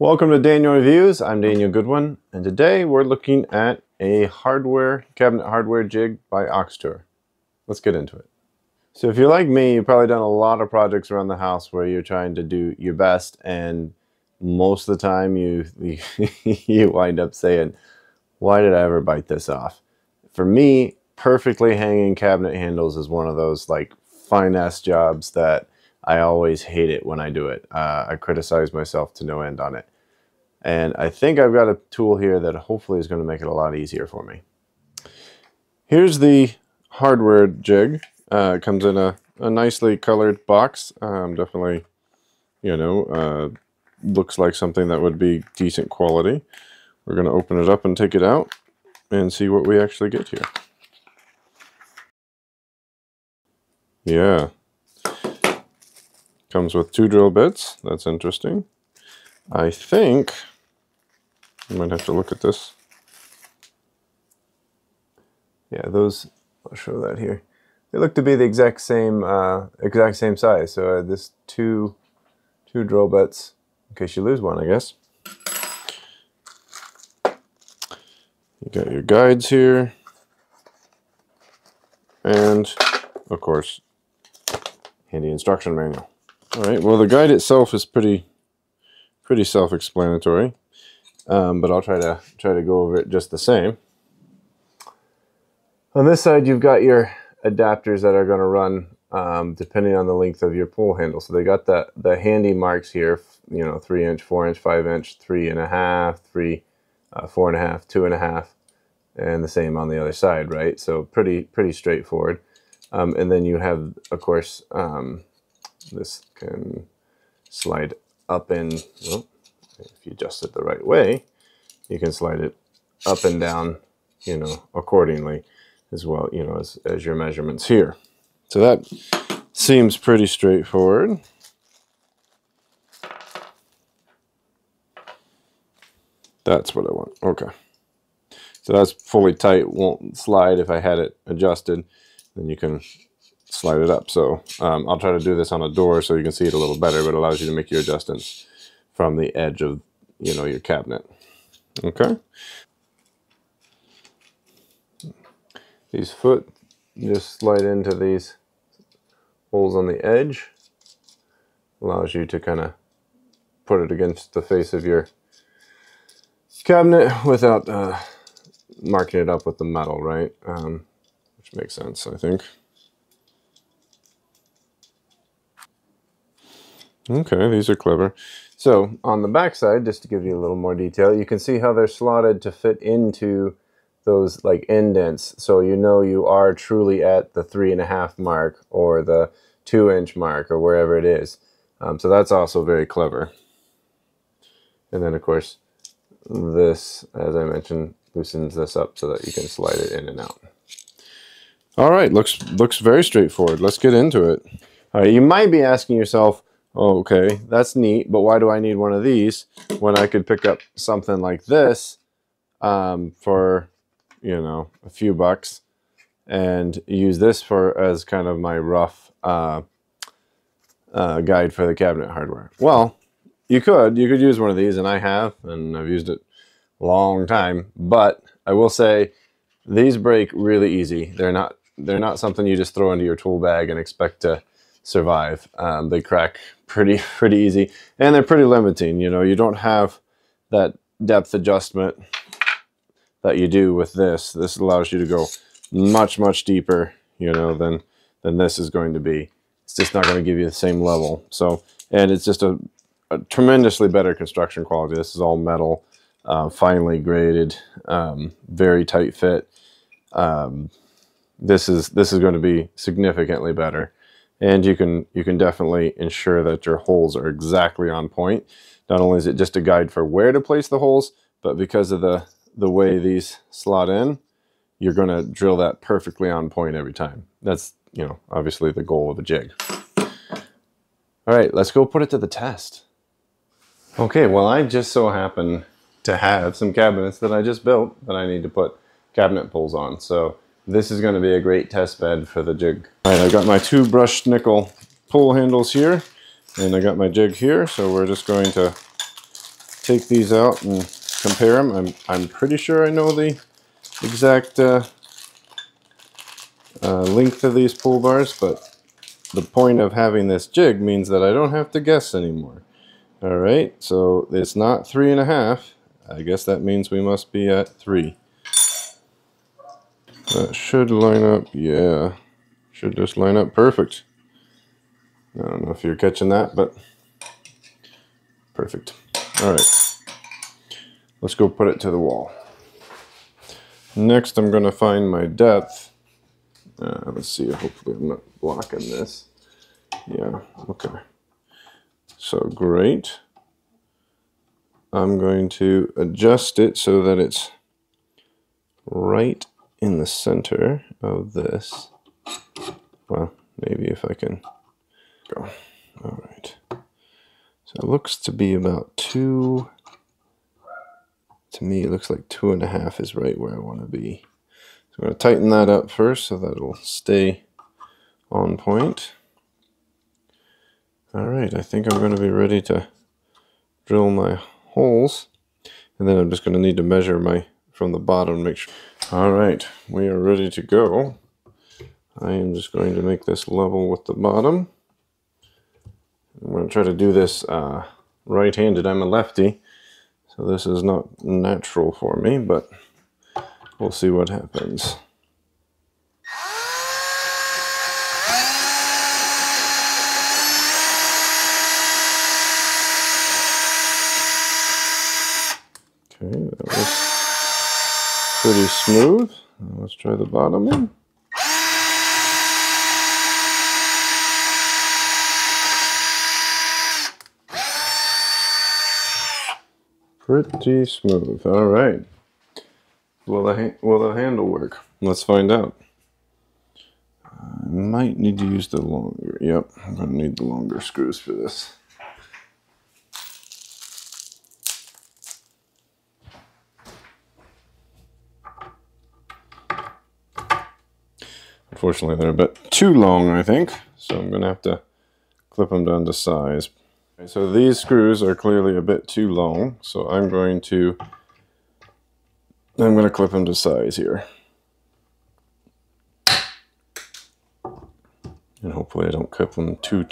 Welcome to Daniel Reviews. I'm Daniel Goodwin, and today we're looking at a cabinet hardware jig by Auxter. Let's get into it. So if you're like me, you've probably done a lot of projects around the house where you're trying to do your best, and most of the time you wind up saying, why did I ever bite this off? For me, perfectly hanging cabinet handles is one of those like finesse jobs that I always hate it when I do it. I criticize myself to no end on it. And I think I've got a tool here that hopefully is going to make it a lot easier for me. Here's the hardware jig. It comes in a nicely colored box. Definitely, looks like something that would be decent quality. We're going to open it up and take it out and see what we actually get here. Yeah. Comes with 2 drill bits. That's interesting. I think I might have to look at this. Yeah, those, I'll show that here. They look to be the exact same size. So this two drill bits in case you lose one, I guess. You got your guides here, and of course, handy instruction manual. All right. Well, the guide itself is pretty self-explanatory, but I'll try to go over it just the same. On this side, you've got your adapters that are going to run depending on the length of your pull handle. So they got the handy marks here, 3-inch, 4-inch, 5-inch, 3.5, 3, 4.5, 2.5, and the same on the other side, right? So pretty straightforward. And then you have, of course, this can slide up and, well, if you adjust it the right way, you can slide it up and down, accordingly as well, as your measurements here. So that seems pretty straightforward. That's what I want. Okay. So that's fully tight, won't slide if I had it adjusted. Then you can slide it up. So I'll try to do this on a door so you can see it a little better, but it allows you to make your adjustments from the edge of, your cabinet. Okay. These foot just slide into these holes on the edge. Allows you to kind of put it against the face of your cabinet without marking it up with the metal, right? Which makes sense, I think. Okay, these are clever. So on the back side, just to give you a little more detail, you can see how they're slotted to fit into those like indents. So you are truly at the 3.5 mark or the 2-inch mark or wherever it is. So that's also very clever. And then of course, this, as I mentioned, loosens this up so that you can slide it in and out. All right, looks very straightforward. Let's get into it. All right, you might be asking yourself, oh, okay, that's neat, but why do I need one of these when I could pick up something like this for, a few bucks and use this as kind of my rough guide for the cabinet hardware? Well, you could use one of these, and I have, and I've used it a long time, but I will say these break really easy. They're not something you just throw into your tool bag and expect to survive. They crack pretty easy, and they're pretty limiting. You don't have that depth adjustment that you do with this. This allows you to go much deeper, than this is going to be. It's just not going to give you the same level. So, and it's just a tremendously better construction quality. This is all metal, finely graded, very tight fit. This is going to be significantly better. And you can definitely ensure that your holes are exactly on point. Not only is it just a guide for where to place the holes, but because of the way these slot in, you're going to drill that perfectly on point every time. That's, obviously the goal of a jig. All right, let's go put it to the test. Okay, well, I just so happen to have some cabinets that I just built that I need to put cabinet pulls on. So this is going to be a great test bed for the jig. All right, I've got my 2 brushed nickel pull handles here, and I got my jig here. So we're just going to take these out and compare them. I'm pretty sure I know the exact length of these pull bars, but the point of having this jig means that I don't have to guess anymore. All right, so it's not 3.5. I guess that means we must be at 3. That should line up, yeah. Should just line up perfect. I don't know if you're catching that, but perfect. All right, let's go put it to the wall. Next, I'm going to find my depth. Let's see, hopefully I'm not blocking this. Yeah, okay. So great. I'm going to adjust it so that it's right in the center of this. Well, maybe if I can go. All right. So it looks to be about 2. To me, it looks like 2.5 is right where I want to be. So I'm going to tighten that up first so that it'll stay on point. All right, I think I'm going to be ready to drill my holes, and then I'm just going to need to measure from the bottom, make sure. All right, we are ready to go. I am just going to make this level with the bottom. I'm going to try to do this right-handed. I'm a lefty, so this is not natural for me, but we'll see what happens. Okay, that was pretty smooth. Now let's try the bottom one. Pretty smooth. All right. Will the handle work? Let's find out. I might need to use the longer. Yep, I'm going to need the longer screws for this. Unfortunately, they're a bit too long, I think, so I'm going to have to clip them down to size. Okay, so these screws are clearly a bit too long, so I'm going to clip them to size here. And hopefully I don't clip them too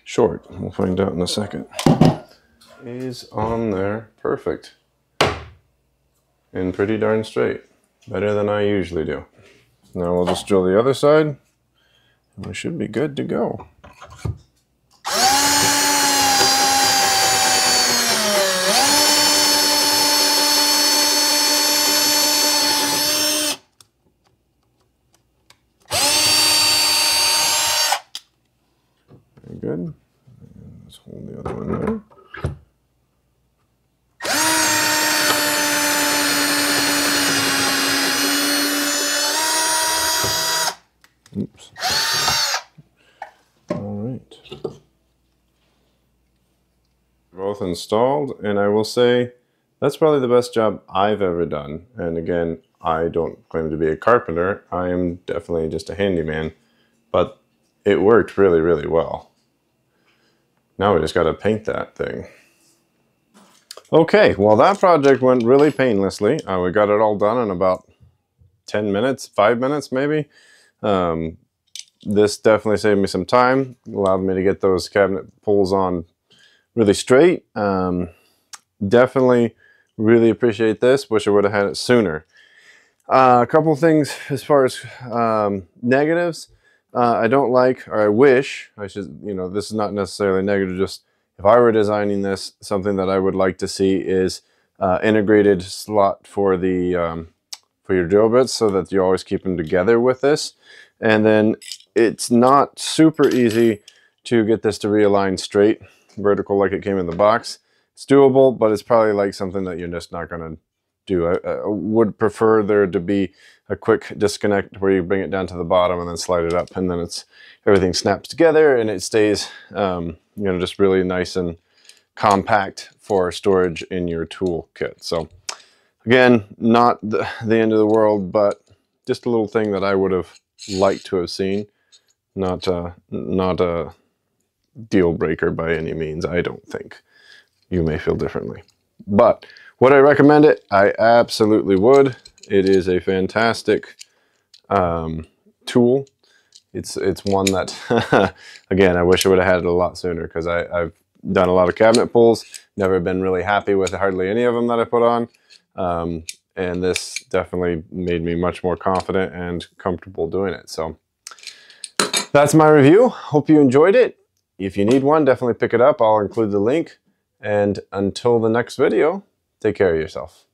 short. We'll find out in a second. Is on there, perfect. And pretty darn straight. Better than I usually do. Now we'll just drill the other side, and we should be good to go. Very good. And let's hold the other one there. Oops. All right. Both installed, and I will say that's probably the best job I've ever done. And again, I don't claim to be a carpenter. I am definitely just a handyman, but it worked really, really well. Now we just got to paint that thing. Okay, well that project went really painlessly. We got it all done in about 10 minutes, 5 minutes maybe. This definitely saved me some time, allowed me to get those cabinet pulls on really straight. Definitely really appreciate this. Wish I would have had it sooner. A couple things as far as negatives. I don't like, or I wish, I should, this is not necessarily negative, just if I were designing this, something that I would like to see is integrated slot for the for your drill bits so that you always keep them together with this. And then it's not super easy to get this to realign straight, vertical like it came in the box. It's doable, but it's probably like something that you're just not going to do. I would prefer there to be a quick disconnect where you bring it down to the bottom and then slide it up, and then everything snaps together and it stays just really nice and compact for storage in your tool kit. So again, not the end of the world, but just a little thing that I would have liked to have seen. Not a deal breaker by any means, I don't think. You may feel differently. But would I recommend it? I absolutely would. It is a fantastic tool. It's one that, again, I wish I would have had it a lot sooner, because I've done a lot of cabinet pulls, never been really happy with hardly any of them that I put on. And this definitely made me much more confident and comfortable doing it. So that's my review. Hope you enjoyed it. If you need one, definitely pick it up. I'll include the link. And until the next video, take care of yourself.